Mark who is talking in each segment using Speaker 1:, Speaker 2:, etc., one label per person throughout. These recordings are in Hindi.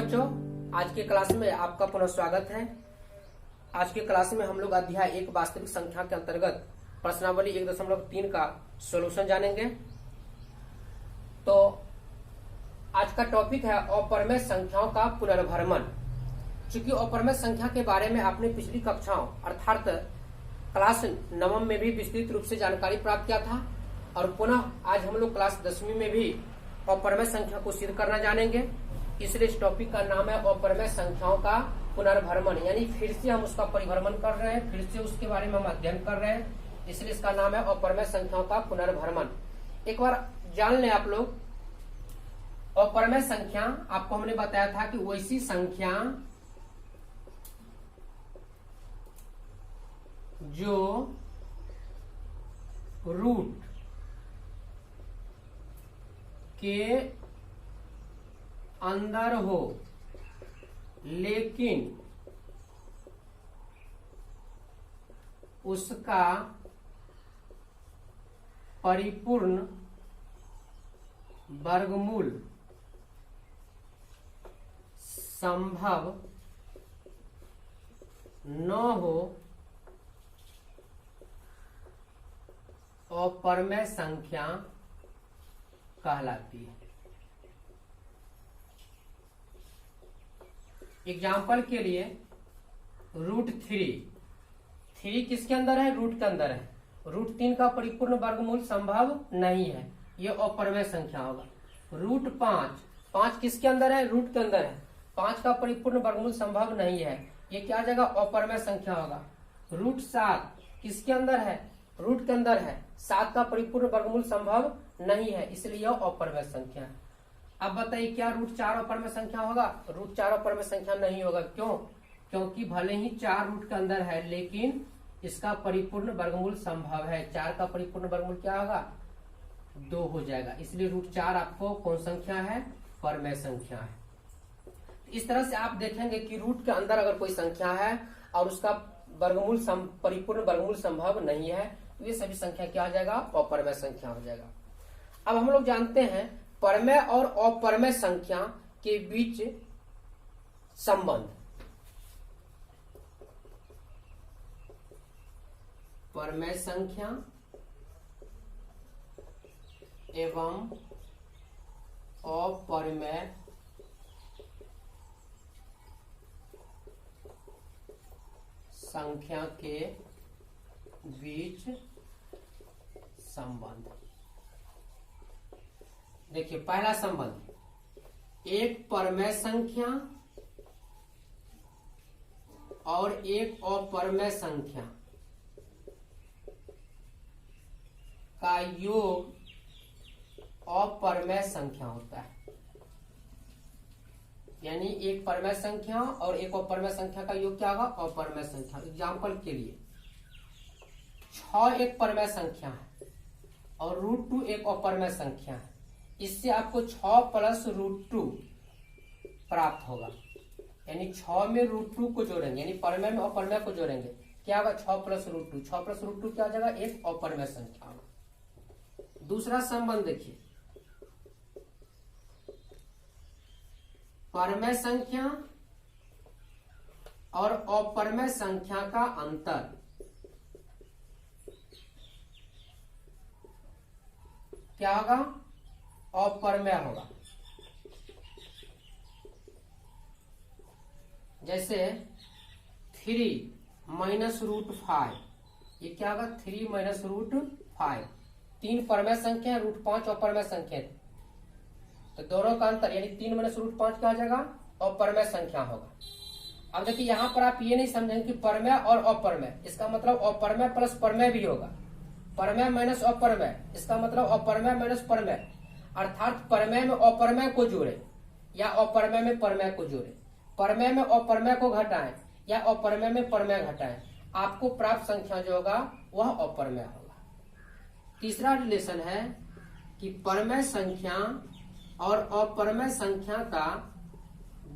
Speaker 1: बच्चों, आज के क्लास में आपका पुनः स्वागत है। आज के क्लास में हम लोग अध्याय 1 वास्तविक संख्या के अंतर्गत प्रश्नावली 1.3 का सॉल्यूशन जानेंगे। तो आज का टॉपिक है अपरिमेय संख्याओं का पुनर्भ्रमण। चूंकि अपरिमेय संख्या के बारे में आपने पिछली कक्षाओं अर्थात क्लास 9 में भी विस्तृत रूप से जानकारी प्राप्त किया था और पुनः आज हम लोग क्लास 10वीं में भी अपरिमेय संख्या को सिद्ध करना जानेंगे। इसलिए इस टॉपिक का नाम है अपरिमेय संख्याओं का पुनर्भ्रमण, यानी फिर से हम उसका परिभ्रमण कर रहे हैं, फिर से उसके बारे में हम अध्ययन कर रहे हैं। इसलिए इसका नाम है अपरिमेय संख्याओं का पुनर्भ्रमण। एक बार जान लें आप लोग, अपरिमेय संख्या आपको हमने बताया था कि वैसी संख्या जो रूट के अंदर हो लेकिन उसका परिपूर्ण वर्गमूल संभव न हो, अपरिमेय संख्या कहलाती है। एग्जाम्पल के लिए √3 किसके अंदर है? रूट के अंदर है। √3 का परिपूर्ण वर्गमूल संभव नहीं है, ये अपरिमेय संख्या होगा। √5 किसके अंदर है? रूट के अंदर है। 5 का परिपूर्ण वर्गमूल संभव नहीं है, ये क्या आ जाएगा? अपरिमेय संख्या होगा। √7 किसके अंदर है? रूट के अंदर है। 7 का परिपूर्ण वर्गमूल संभव नहीं है, इसलिए यह अपरिमेय संख्या है। अब बताइए, क्या √4 अपरिमेय संख्या होगा? √4 अपरिमेय संख्या नहीं होगा। क्यों? क्योंकि भले ही 4 रूट के अंदर है लेकिन इसका परिपूर्ण वर्गमूल संभव है। 4 का परिपूर्ण वर्गमूल क्या होगा? 2 हो जाएगा। इसलिए √4 आपको कौन संख्या है? परिमेय संख्या है। इस तरह से आप देखेंगे कि रूट के अंदर अगर कोई संख्या है और उसका वर्गमूल परिपूर्ण वर्गमूल संभव नहीं है, तो ये सभी संख्या क्या हो जाएगा? अपरिमेय संख्या हो जाएगा। अब हम लोग जानते हैं परिमेय और अपरिमेय संख्या के बीच संबंध। परिमेय संख्या एवं अपरिमेय संख्या के बीच संबंध। देखिए, पहला संबंध, एक परिमेय संख्या और एक अपरिमेय संख्या का योग अपरिमेय संख्या होता है। यानी एक परिमेय संख्या और एक अपरिमेय संख्या का योग क्या होगा? अपरिमेय संख्या। एग्जाम्पल के लिए 6 एक परिमेय संख्या है और √2 एक अपरिमेय संख्या है। इससे आपको 6 + √2 प्राप्त होगा। यानी 6 में √2 को जोड़ेंगे, यानी परिमेय में अपरिमेय को जोड़ेंगे, क्या होगा? 6 + √2। 6 + √2 क्या हो जाएगा? एक अपरिमेय संख्या होगा। दूसरा संबंध देखिए, परिमेय संख्या और अपरिमेय संख्या का अंतर। क्या होगा? अपरिमेय होगा। जैसे 3 - √5, ये क्या होगा? 3 - √5। 3 परिमेय संख्या है, √5 अपरिमेय संख्या है, तो दोनों का अंतर यानी 3 - √5 क्या हो जाएगा? अपरिमेय संख्या होगा। अब देखिए, यहां पर आप ये नहीं समझेंगे कि परिमेय और अपरिमेय, इसका मतलब अपरिमेय प्लस परिमेय भी होगा। परिमेय माइनस अपरिमेय, इसका मतलब अपरिमेय माइनस परिमेय, अर्थात परिमेय में अपरिमेय को जोड़े या अपरिमेय में परिमेय को जोड़े, परिमेय में अपरिमेय को घटाएं या अपरिमेय में परिमेय घटाएं, आपको प्राप्त संख्या जो होगा वह अपरिमेय होगा। तीसरा रिलेशन है कि परिमेय संख्या और अपरिमेय संख्या का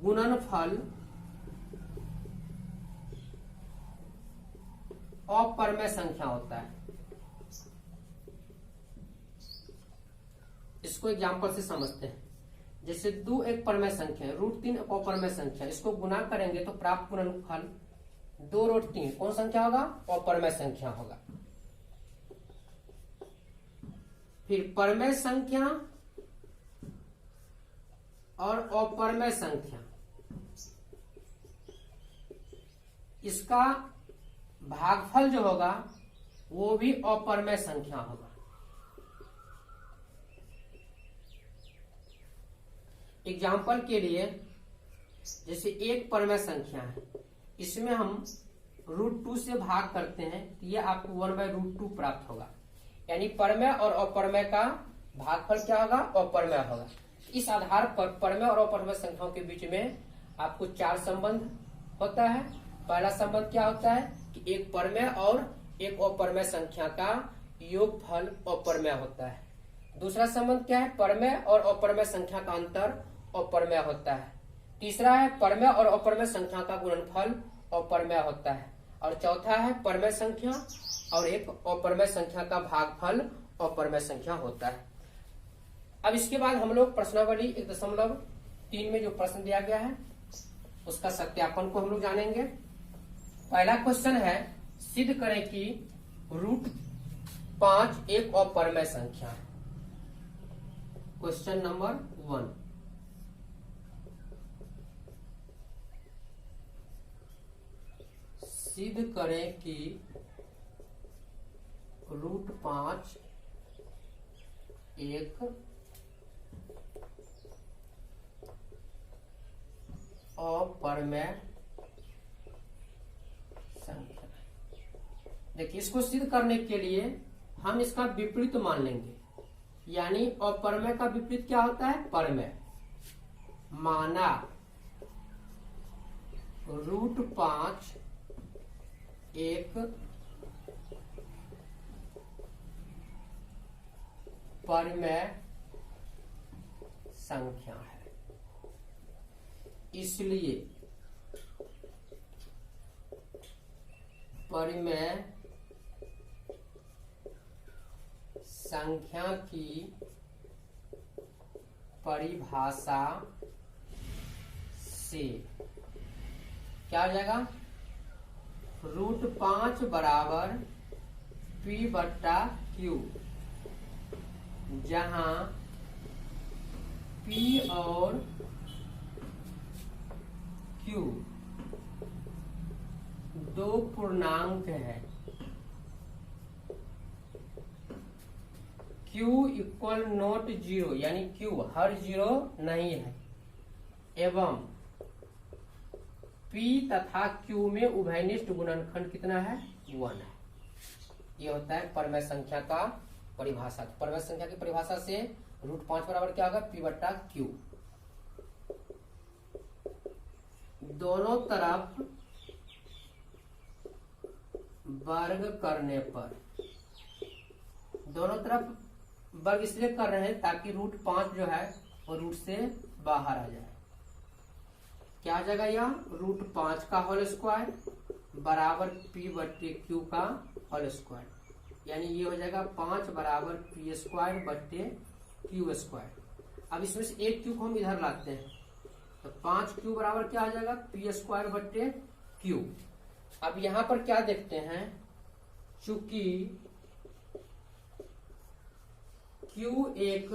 Speaker 1: गुणनफल अपरिमेय संख्या होता है। इसको एग्जाम्पल से समझते हैं। जैसे 2 एक परमेय संख्या है, √3 एक अपरमेय संख्या है, इसको गुना करेंगे तो प्राप्त गुणनफल 2√3 कौन संख्या होगा? अपरमेय संख्या होगा। फिर परमेय संख्या और अपरमेय संख्या, इसका भागफल जो होगा वो भी अपरमेय संख्या होगा। एग्जाम्पल के लिए जैसे एक परमेय संख्या है, इसमें हम √2 से भाग करते हैं तो ये आपको 1/√2 प्राप्त होगा। यानी परमेय और अपरमेय का भागफल क्या होगा? अपरमेय होगा। इस आधार पर परमेय और अपरमेय संख्याओं के बीच में आपको 4 संबंध होता है। पहला संबंध क्या होता है कि एक परमेय और एक अपरमेय संख्या का योगफल अपरमेय होता है। दूसरा संबंध क्या है? परमेय और अपरमेय संख्या का अंतर अपरमेय होता है। तीसरा है परमेय और अपरमेय संख्या का गुणनफल अपरमेय होता है। और चौथा है परमेय संख्या और एक अपरमेय संख्या का भागफल अपरमेय संख्या होता है। अब इसके बाद हम लोग प्रश्नावली 1.3 में जो प्रश्न दिया गया है उसका सत्यापन को हम लोग जानेंगे। पहला क्वेश्चन है, सिद्ध करें कि √5 एक अपरमेय संख्या है। क्वेश्चन नंबर 1, सिद्ध करें कि √5 एक अपरमेय संख्या। देखिए, इसको सिद्ध करने के लिए हम इसका विपरीत मान लेंगे, यानी अपरमेय का विपरीत क्या होता है? परमेय। माना √5 एक परमेय संख्या है, इसलिए परमेय संख्या की परिभाषा से क्या हो जाएगा? √5 बराबर P/Q, जहां P और Q दो पूर्णांक है। Q इक्वल नॉट 0, यानी Q हर 0 नहीं है, एवं P तथा Q में उभयनिष्ठ गुणनखंड कितना है? 1 है। ये होता है परमेय संख्या का परिभाषा। परमेय संख्या की परिभाषा से √5 बराबर क्या होगा? P/Q। दोनों तरफ वर्ग करने पर, दोनों तरफ वर्ग इसलिए कर रहे हैं ताकि √5 जो है वो रूट से बाहर आ जाए। क्या आ जाएगा? यह √5 का होल स्क्वायर बराबर P/Q का होल स्क्वायर, यानी ये हो जाएगा 5 बराबर P²/Q²। अब इसमें से एक Q को हम इधर लाते हैं तो 5Q बराबर क्या आ जाएगा? P²/Q। अब यहां पर क्या देखते हैं, चूंकि Q एक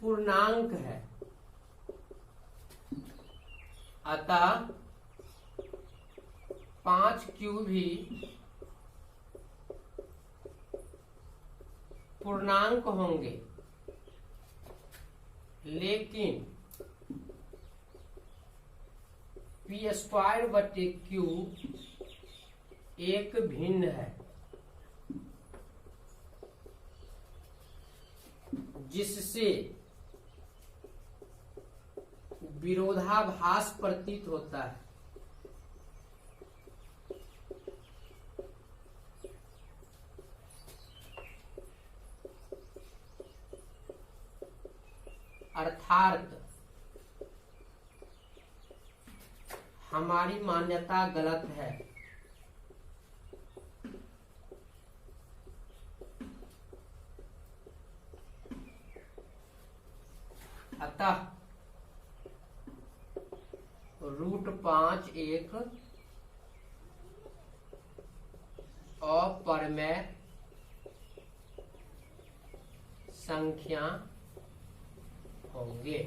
Speaker 1: पूर्णांक है, अतः 5Q भी पूर्णांक होंगे, लेकिन P²/Q एक भिन्न है, जिससे विरोधाभास प्रतीत होता है। अर्थात हमारी मान्यता गलत है। अतः √5 एक अपरमेय संख्या होंगे।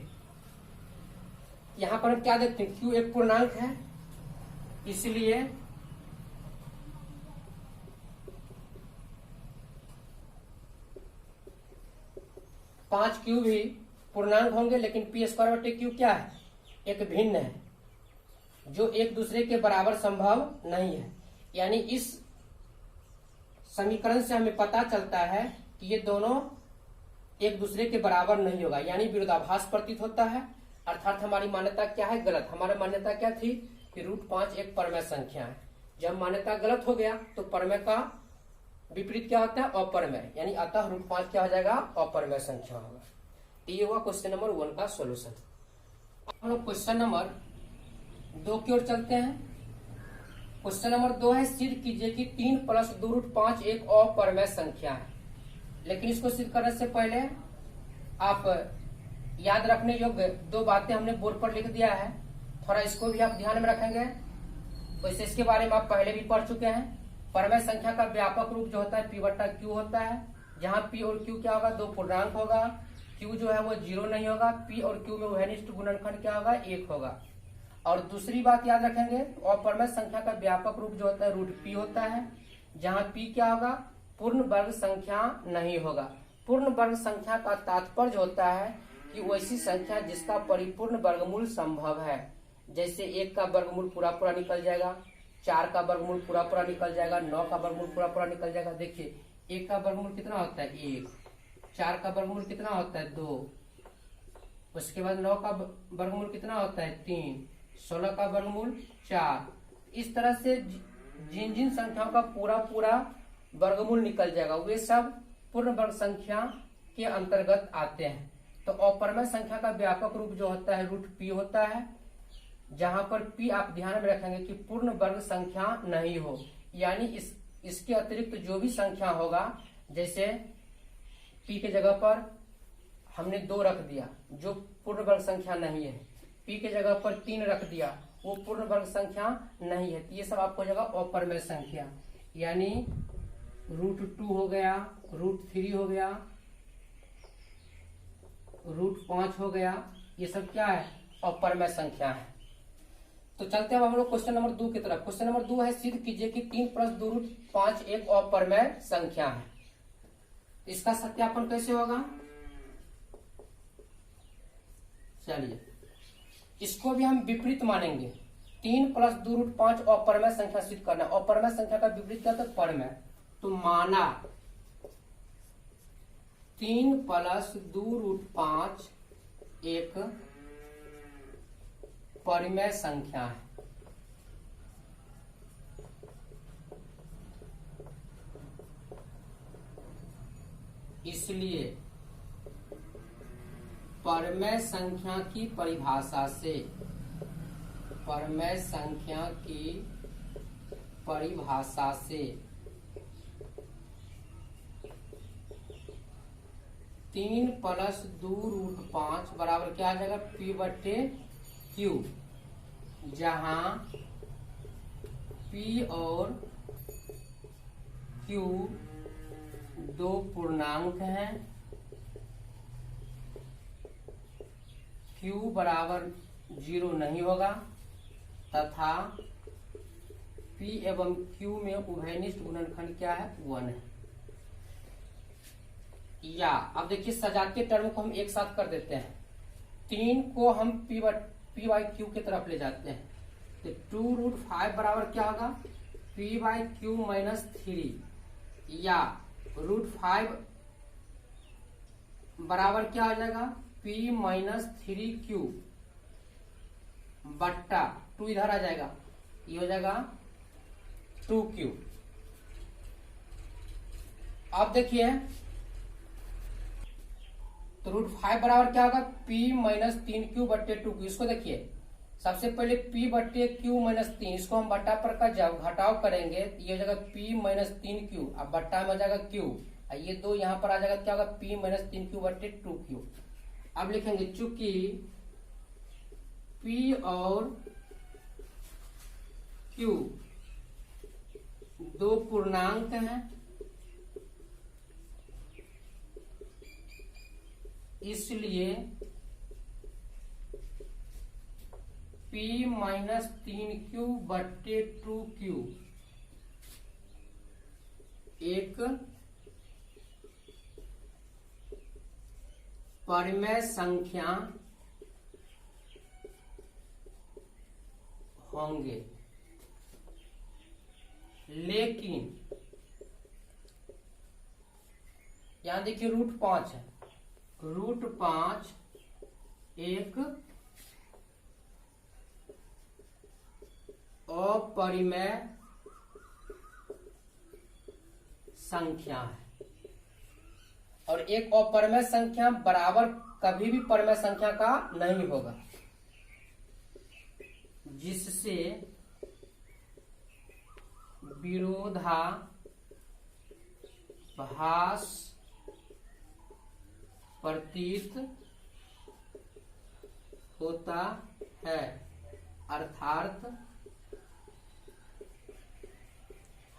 Speaker 1: यहां पर हम क्या देखते हैं, क्यू एक पूर्णांक है, इसलिए पांच क्यू भी पूर्णांक होंगे, लेकिन पी स्क्वायर बटे क्यू क्या है, एक भिन्न है, जो एक दूसरे के बराबर संभव नहीं है। यानी इस समीकरण से हमें पता चलता है कि ये दोनों एक दूसरे के बराबर नहीं होगा, यानी विरोधाभास प्रतीत होता है। अर्थात हमारी मान्यता क्या है, गलत। हमारी मान्यता क्या थी कि √5 एक परमेय संख्या है। जब मान्यता गलत हो गया तो परमेय का विपरीत क्या होता है, अपरमेय, यानी अतः √5 क्या हो जाएगा, अपरमेय संख्या होगा। ये हुआ क्वेश्चन नंबर 1 का सोल्यूशन। हम लोग क्वेश्चन नंबर 2 की ओर चलते हैं। क्वेश्चन नंबर 2 है, सिद्ध कीजिए कि 3 + 2√5 एक अपरमेय संख्या है। लेकिन इसको सिद्ध करने से पहले आप याद रखने योग्य 2 बातें हमने बोर्ड पर लिख दिया है, थोड़ा इसको भी आप ध्यान में रखेंगे। वैसे इसके बारे में आप पहले भी पढ़ चुके हैं। परमेय संख्या का व्यापक रूप जो होता है P/Q होता है, जहां P और Q क्या होगा, 2 पूर्णांक होगा। Q जो है वो 0 नहीं होगा। P और Q में उभयनिष्ठ गुणनखंड क्या होगा, 1 होगा। और दूसरी बात याद रखेंगे, अपरमेय संख्या का व्यापक रूप जो होता है √P होता है, जहां P क्या होगा, पूर्ण वर्ग संख्या नहीं होगा। पूर्ण वर्ग संख्या का तात्पर्य होता है कि वैसी संख्या जिसका परिपूर्ण वर्गमूल संभव है। जैसे 1 का वर्गमूल पूरा पूरा निकल जाएगा, 4 का वर्गमूल पूरा पूरा निकल जाएगा, 9 का वर्गमूल पूरा पूरा निकल जाएगा। देखिए 1 का वर्गमूल कितना होता है, 1। 4 का वर्गमूल कितना होता है, 2। उसके बाद 9 का वर्गमूल कितना होता है, 3। 16 का वर्गमूल 4। इस तरह से जिन जिन संख्याओं का पूरा पूरा वर्गमूल निकल जाएगा वे सब पूर्ण वर्ग संख्या के अंतर्गत आते हैं। तो अपरमेय संख्या का व्यापक रूप जो होता है √P होता है, जहां पर P आप ध्यान में रखेंगे कि पूर्ण वर्ग संख्या नहीं हो, यानी इसके अतिरिक्त जो भी संख्या होगा, जैसे P के जगह पर हमने 2 रख दिया जो पूर्ण वर्ग संख्या नहीं है, P के जगह पर 3 रख दिया वो पूर्ण वर्ग संख्या नहीं है, तो ये सब आपको हो जाएगा अपरमेय संख्या। यानी √2 हो गया, √3 हो गया, √5 हो गया, ये सब क्या है, अपरमेय संख्या है। तो चलते हैं हम लोग क्वेश्चन नंबर 2 की तरफ। क्वेश्चन नंबर 2 है, सिद्ध कीजिए कि 3 + 2√5 एक अपरमेय संख्या है। इसका सत्यापन कैसे होगा, चलिए इसको भी हम विपरीत मानेंगे। 3 + 2√5 अपरमेय संख्या सिद्ध करना। अपरमेय संख्या का विपरीत क्या था, परमेय। तो माना 3 + 2√5 एक परिमेय संख्या है। इसलिए परमेय संख्या की परिभाषा से, परमेय संख्या की परिभाषा से 3 + 2√5 बराबर क्या आ जाएगा, P/Q, जहां P और Q 2 पूर्णांक हैं, Q बराबर 0 नहीं होगा, तथा P एवं Q में उभयनिष्ठ गुणनखंड क्या है, 1 है। या अब देखिए सजातीय टर्म को हम एक साथ कर देते हैं। 3 को हम P/Q की तरफ ले जाते हैं, तो 2√5 बराबर क्या होगा, P/Q - 3, या √5 बराबर क्या हो जाएगा, P - 3Q बट्टा 2 इधर आ जाएगा, ये हो जाएगा 2Q। अब देखिए तो √5 बराबर क्या होगा, P - 3Q बट्टे 2Q। इसको देखिए सबसे पहले P/Q - 3, इसको हम बट्टा पर का जब घटाव करेंगे ये हो जाएगा P - 3Q, अब बट्टा में हो जाएगा Q, ये 2 यहाँ पर आ जाएगा, क्या होगा, P - 3Q बट्टे 2Q। अब लिखेंगे चूंकि P और Q दो पूर्णांक हैं, इसलिए P माइनस 3Q बट्टे 2Q एक परिमेय संख्या होंगे। लेकिन यहां देखिए √5 है, √5 एक अपरिमेय संख्या है, और एक अपरिमेय संख्या बराबर कभी भी परिमेय संख्या का नहीं होगा, जिससे विरोधाभास प्रतीत होता है। अर्थात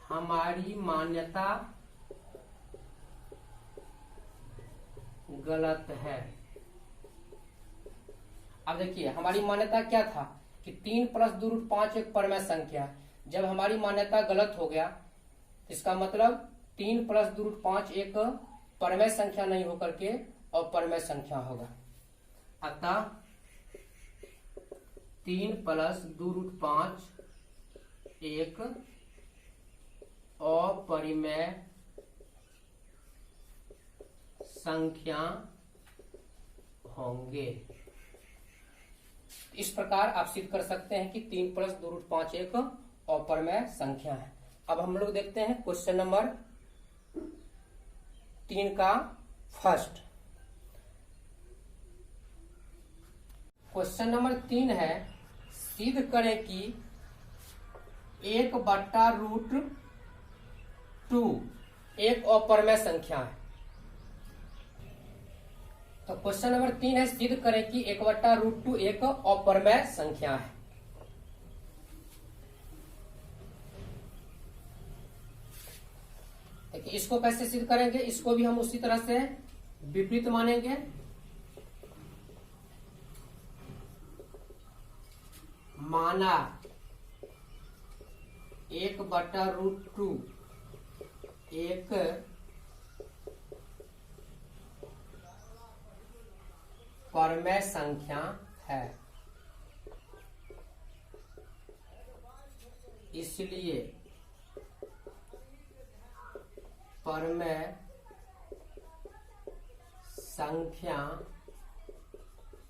Speaker 1: हमारी मान्यता गलत है। अब देखिए हमारी मान्यता क्या था कि 3 + 2√5 एक परिमेय संख्या। जब हमारी मान्यता गलत हो गया, इसका मतलब 3 + 2√5 एक परिमेय संख्या नहीं होकर के अपरिमेय संख्या होगा। अतः 3 + 2√5 एक अपरिमेय संख्या होंगे। इस प्रकार आप सिद्ध कर सकते हैं कि 3 + 2√5 एक अपरिमेय संख्या है। अब हम लोग देखते हैं क्वेश्चन नंबर 3 का फर्स्ट। क्वेश्चन नंबर 3 है, सिद्ध करें कि 1/√2 एक अपरिमेय संख्या है। तो क्वेश्चन नंबर 3 है, सिद्ध करें कि 1/√2 एक अपरिमेय संख्या है। देखिए इसको कैसे सिद्ध करेंगे, इसको भी हम उसी तरह से विपरीत मानेंगे। माना 1/√2 एक परिमेय संख्या है, इसलिए परिमेय संख्या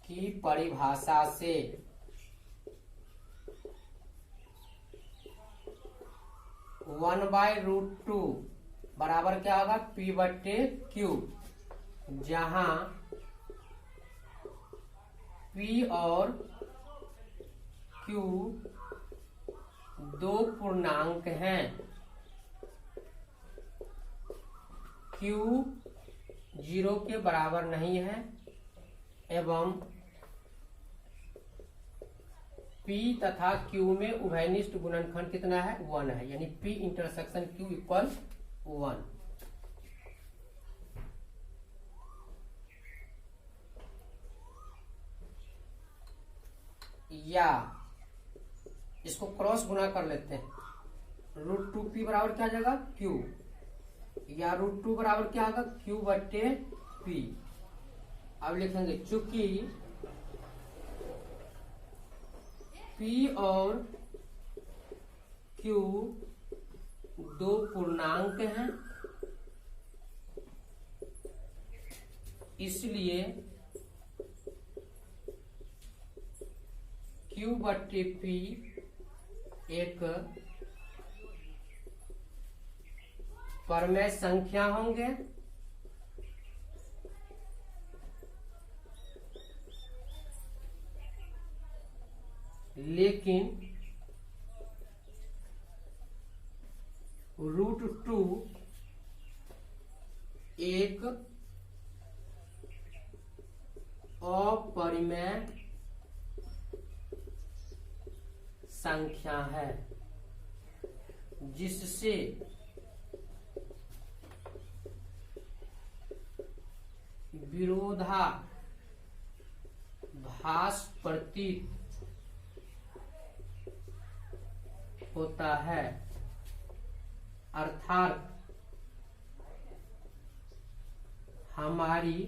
Speaker 1: की परिभाषा से 1/√2 बराबर क्या होगा, P/Q, जहां P और Q दो पूर्णांक हैं। Q 0 के बराबर नहीं है एवं P तथा Q में उभयनिष्ठ गुणनखंड कितना है, 1 है, यानी P इंटरसेक्शन Q इक्वल 1। या इसको क्रॉस गुना कर लेते हैं, √2P बराबर क्या आ जाएगा, Q, या √2 बराबर क्या होगा, Q/P। अब लिखेंगे चूंकि P और Q दो पूर्णांक हैं, इसलिए Q/P एक परिमेय संख्या होंगे। लेकिन √2 एक अपरिमेय संख्या है जिससे विरोधाभास प्रतीत होता है, अर्थात हमारी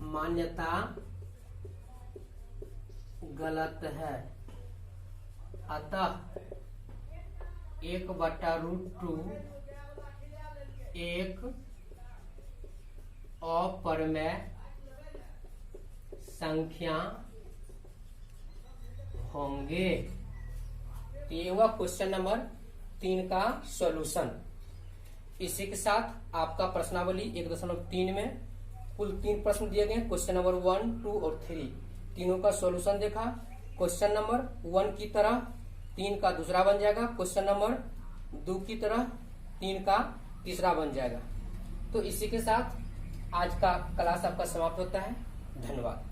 Speaker 1: मान्यता गलत है। अतः 1/√2 एक अपरिमेय संख्या होंगे। तो ये हुआ क्वेश्चन नंबर 3 का सॉल्यूशन। इसी के साथ आपका प्रश्नावली 1.3 में कुल 3 प्रश्न दिए गए। क्वेश्चन नंबर 1, 2 और 3 तीनों का सॉल्यूशन देखा। क्वेश्चन नंबर 1 की तरह 3 का दूसरा बन जाएगा, क्वेश्चन नंबर 2 की तरह 3 का तीसरा बन जाएगा। तो इसी के साथ आज का क्लास आपका समाप्त होता है। धन्यवाद।